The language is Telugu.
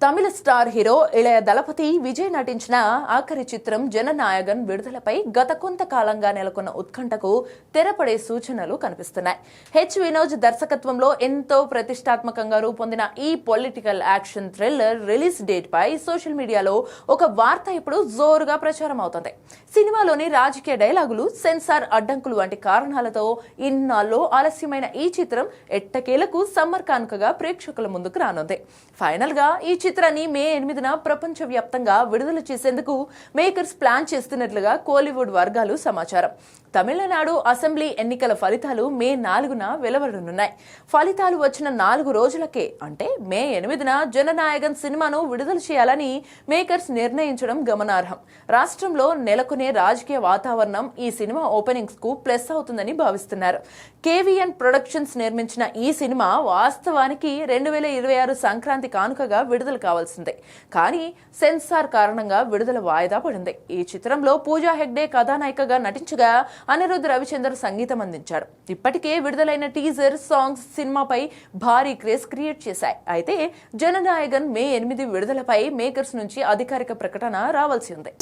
తమిళ స్టార్ హీరో ఇళయ దళపతి విజయ్ నటించిన ఆఖరి చిత్రం జననాయగన్ విడుదలపై గత కొంతకాలంగా నెలకొన్న ఉత్కంఠకు తెరపడే సూచనలు కనిపిస్తున్నాయి. వినోద్ దర్శకత్వంలో ఎంతో ప్రతిష్టాత్మకంగా రూపొందిన ఈ political action thriller release date పై సోషల్ మీడియాలో ఒక వార్త ఇప్పుడు జోరుగా ప్రచారం అవుతోంది. సినిమాలోని రాజకీయ డైలాగులు, సెన్సార్ అడ్డంకులు వంటి కారణాలతో ఇన్నాళ్ళు ఆలస్యమైన ఈ చిత్రం ఎట్టకేలకు సమ్మర్ కానుకగా ప్రేక్షకుల ముందుకు రానుంది. ఫైనల్ గా ఈ చిత్రాన్ని మే 8న ప్రపంచవ్యాప్తంగా విడుదల చేసేందుకు మేకర్స్ ప్లాన్ చేస్తున్నట్లుగా కోలీవుడ్ వర్గాలు సమాచారం. తమిళనాడు అసెంబ్లీ ఎన్నికల ఫలితాలు మే 4న వెలువడనున్నాయి. ఫలితాలు వచ్చిన 4 రోజులకే అంటే మే 8న జననాయగన్ సినిమాను విడుదల చేయాలని మేకర్స్ నిర్ణయించడం గమనార్హం. రాష్ట్రంలో నెలకొనే రాజకీయ వాతావరణం ఈ సినిమా ఓపెనింగ్స్ కు ప్లస్ అవుతుందని భావిస్తున్నారు. కేవీఎన్ ప్రొడక్షన్స్ నిర్మించిన ఈ సినిమా వాస్తవానికి 2026 సంక్రాంతి కానుకగా విడుదల కావాల్సిందే. కానీ సెన్సార్ కారణంగా విడుదల వాయిదా పడింది. ఈ చిత్రంలో పూజా హెగ్డే కథానాయికగా నటించగా అనిరుద్ రవిచంద్ర సంగీతం అందించారు. ఇప్పటికే విడుదలైన టీజర్ సాంగ్స్ సినిమాపై భారీ క్రేజ్ క్రియేట్ చేశాయి. అయితే జననాయగన్ మే 8 విడుదలపై మేకర్స్ నుంచి అధికారిక ప్రకటన రావాల్సి ఉంది.